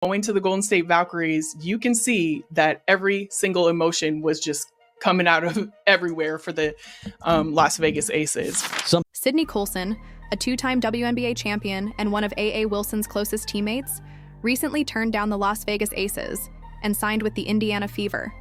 Going to the Golden State Valkyries, you can see that every single emotion was just coming out of everywhere for the Las Vegas Aces. Sydney Colson, a two-time WNBA champion and one of A.A. Wilson's closest teammates, recently turned down the Las Vegas Aces and signed with the Indiana Fever.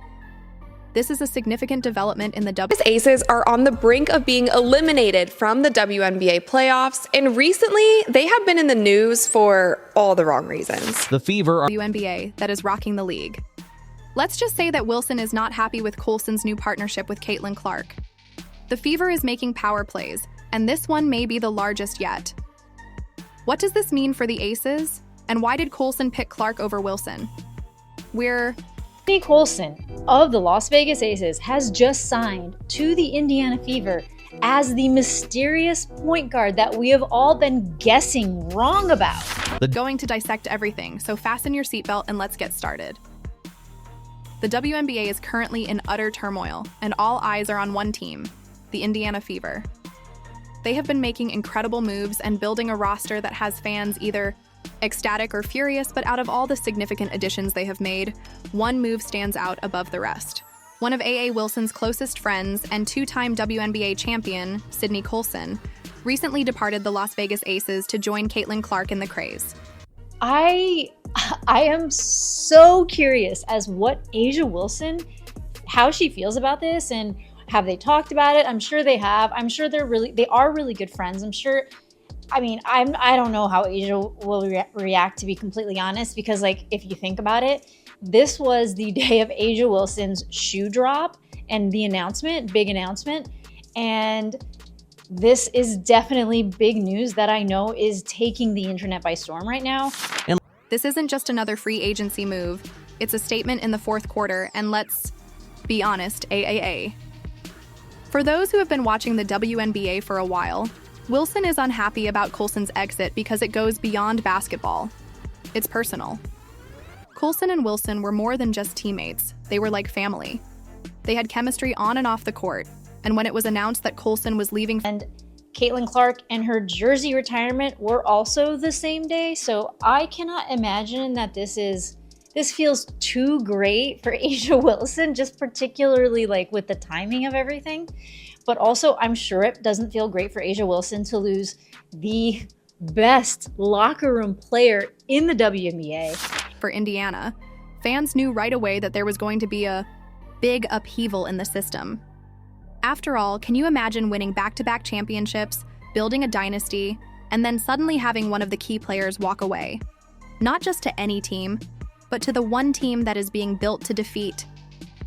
This is a significant development in the Aces are on the brink of being eliminated from the WNBA playoffs, and recently they have been in the news for all the wrong reasons. The Fever are WNBA that is rocking the league. Let's just say that Wilson is not happy with Colson's new partnership with Colson Clark. The Fever is making power plays, and this one may be the largest yet. What does this mean for the Aces? And why did Colson pick Clark over Wilson? Sydney Colson of the Las Vegas Aces has just signed to the Indiana Fever as the mysterious point guard that we have all been guessing wrong about. Going to dissect everything, so fasten your seatbelt and let's get started. The WNBA is currently in utter turmoil, and all eyes are on one team, the Indiana Fever. They have been making incredible moves and building a roster that has fans either ecstatic or furious, but out of all the significant additions they have made, one move stands out above the rest. One of A.A. Wilson's closest friends and two-time WNBA champion, Sydney Colson, recently departed the Las Vegas Aces to join Colson Clark in the Craze. I am so curious as what A'ja Wilson, how she feels about this, and have they talked about it? I'm sure they have. I'm sure they are really good friends. I don't know how A'ja will react, to be completely honest, because if you think about it, this was the day of A'ja Wilson's shoe drop and the big announcement. And this is definitely big news that I know is taking the internet by storm right now. This isn't just another free agency move. It's a statement in the fourth quarter, and let's be honest, AAA. For those who have been watching the WNBA for a while, Wilson is unhappy about Colson's exit because it goes beyond basketball. It's personal. Colson and Wilson were more than just teammates. They were like family. They had chemistry on and off the court, and when it was announced that Colson was leaving, and Colson Clark and her jersey retirement were also the same day, so I cannot imagine that this feels too great for A'ja Wilson, just particularly with the timing of everything. But also, I'm sure it doesn't feel great for A'ja Wilson to lose the best locker room player in the WNBA. For Indiana, fans knew right away that there was going to be a big upheaval in the system. After all, can you imagine winning back-to-back championships, building a dynasty, and then suddenly having one of the key players walk away? Not just to any team, but to the one team that is being built to defeat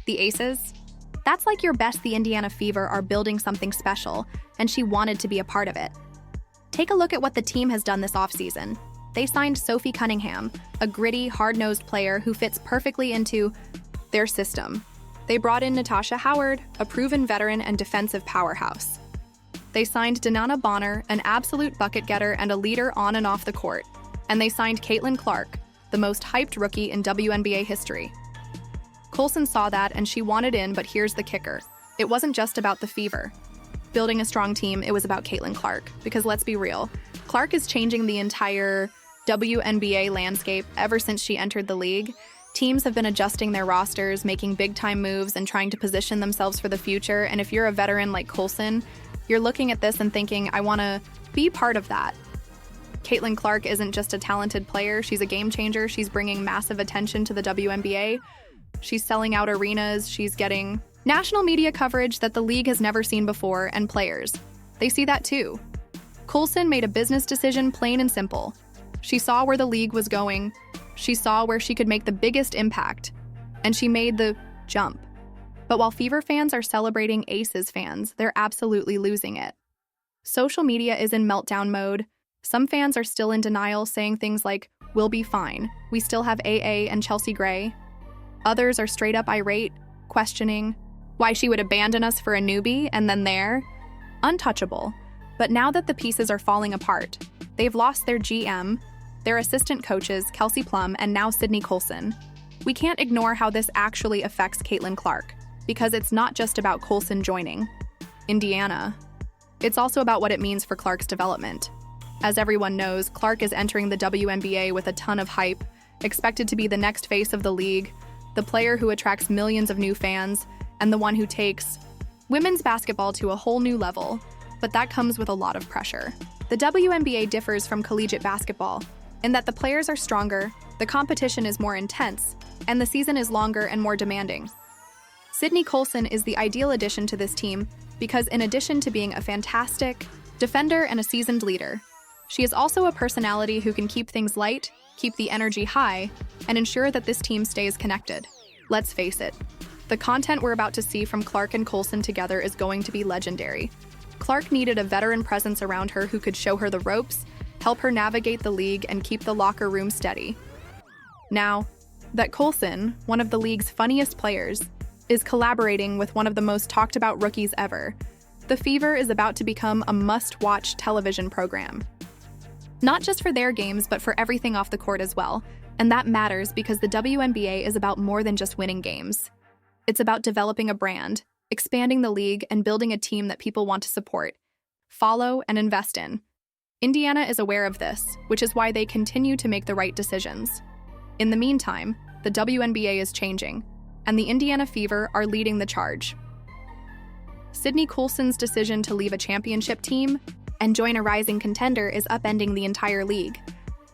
the Aces. That's like your best. The Indiana Fever are building something special, and she wanted to be a part of it. Take a look at what the team has done this offseason. They signed Sophie Cunningham, a gritty, hard-nosed player who fits perfectly into their system. They brought in Natasha Howard, a proven veteran and defensive powerhouse. They signed Danana Bonner, an absolute bucket getter and a leader on and off the court. And they signed Colson Clark, the most hyped rookie in WNBA history. Colson saw that and she wanted in, but here's the kicker. It wasn't just about the Fever. Building a strong team, it was about Colson Clark. Because let's be real, Clark is changing the entire WNBA landscape ever since she entered the league. Teams have been adjusting their rosters, making big-time moves, and trying to position themselves for the future. And if you're a veteran like Colson, you're looking at this and thinking, I want to be part of that. Colson Clark isn't just a talented player, she's a game changer. She's bringing massive attention to the WNBA. She's selling out arenas, she's getting national media coverage that the league has never seen before, and players, they see that too. Colson made a business decision, plain and simple. She saw where the league was going, she saw where she could make the biggest impact, and she made the jump. But while Fever fans are celebrating Aces fans, they're absolutely losing it. Social media is in meltdown mode. Some fans are still in denial, saying things like, "We'll be fine. We still have AA and Chelsea Gray." Others are straight up irate, questioning why she would abandon us for a newbie, and then they're untouchable. But now that the pieces are falling apart, they've lost their GM, their assistant coaches, Kelsey Plum, and now Sydney Colson. We can't ignore how this actually affects Colson Clark, because it's not just about Colson joining Indiana. It's also about what it means for Clark's development. As everyone knows, Clark is entering the WNBA with a ton of hype, expected to be the next face of the league, the player who attracts millions of new fans, and the one who takes women's basketball to a whole new level. But that comes with a lot of pressure. The WNBA differs from collegiate basketball in that the players are stronger, the competition is more intense, and the season is longer and more demanding. Sydney Colson is the ideal addition to this team because in addition to being a fantastic defender and a seasoned leader, she is also a personality who can keep things light, keep the energy high, and ensure that this team stays connected. Let's face it, the content we're about to see from Clark and Colson together is going to be legendary. Clark needed a veteran presence around her who could show her the ropes, help her navigate the league, and keep the locker room steady. Now that Colson, one of the league's funniest players, is collaborating with one of the most talked about rookies ever, the Fever is about to become a must-watch television program. Not just for their games, but for everything off the court as well. And that matters because the WNBA is about more than just winning games. It's about developing a brand, expanding the league, and building a team that people want to support, follow, and invest in. Indiana is aware of this, which is why they continue to make the right decisions. In the meantime, the WNBA is changing, and the Indiana Fever are leading the charge. Sydney Colson's decision to leave a championship team and join a rising contender is upending the entire league.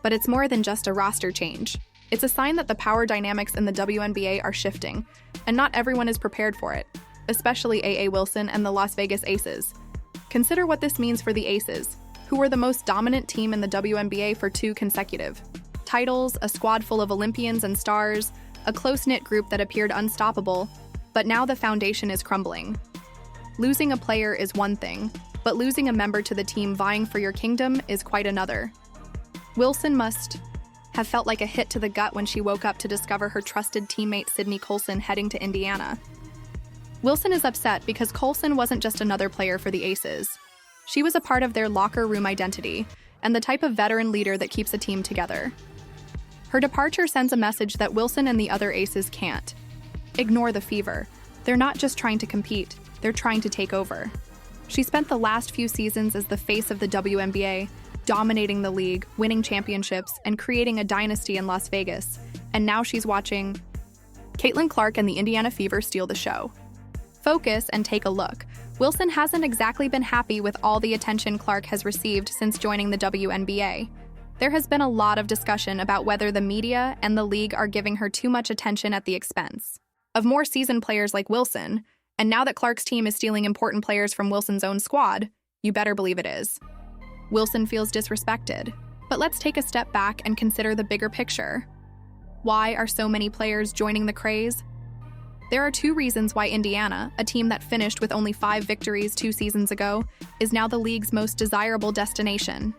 But it's more than just a roster change. It's a sign that the power dynamics in the WNBA are shifting, and not everyone is prepared for it, especially A.A. Wilson and the Las Vegas Aces. Consider what this means for the Aces, who were the most dominant team in the WNBA for 2 consecutive titles, a squad full of Olympians and stars, a close-knit group that appeared unstoppable, but now the foundation is crumbling. Losing a player is one thing, but losing a member to the team vying for your kingdom is quite another. Wilson must have felt like a hit to the gut when she woke up to discover her trusted teammate Sydney Colson heading to Indiana. Wilson is upset because Colson wasn't just another player for the Aces. She was a part of their locker room identity and the type of veteran leader that keeps a team together. Her departure sends a message that Wilson and the other Aces can't ignore the Fever. They're not just trying to compete, they're trying to take over. She spent the last few seasons as the face of the WNBA, dominating the league, winning championships, and creating a dynasty in Las Vegas. And now she's watching Colson Clark and the Indiana Fever steal the show. Focus and take a look. Wilson hasn't exactly been happy with all the attention Clark has received since joining the WNBA. There has been a lot of discussion about whether the media and the league are giving her too much attention at the expense of more seasoned players like Wilson, and now that Clark's team is stealing important players from Wilson's own squad, you better believe it is. Wilson feels disrespected. But let's take a step back and consider the bigger picture. Why are so many players joining the craze? There are 2 reasons why Indiana, a team that finished with only 5 victories 2 seasons ago, is now the league's most desirable destination.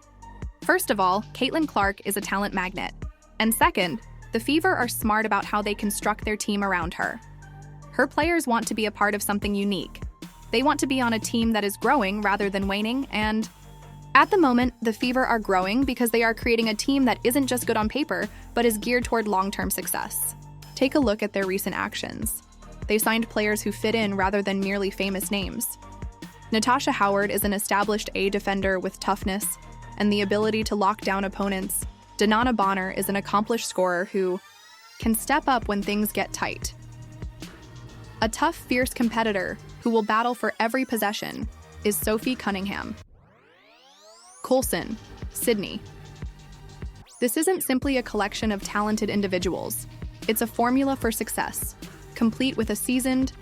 First of all, Colson Clark is a talent magnet. And second, the Fever are smart about how they construct their team around her. Her players want to be a part of something unique. They want to be on a team that is growing rather than waning, and at the moment, the Fever are growing because they are creating a team that isn't just good on paper, but is geared toward long-term success. Take a look at their recent actions. They signed players who fit in rather than merely famous names. Natasha Howard is an established A defender with toughness and the ability to lock down opponents. Danana Bonner is an accomplished scorer who can step up when things get tight. A tough, fierce competitor who will battle for every possession is Sophie Cunningham. Colson, Sydney. This isn't simply a collection of talented individuals. It's a formula for success, complete with a seasoned,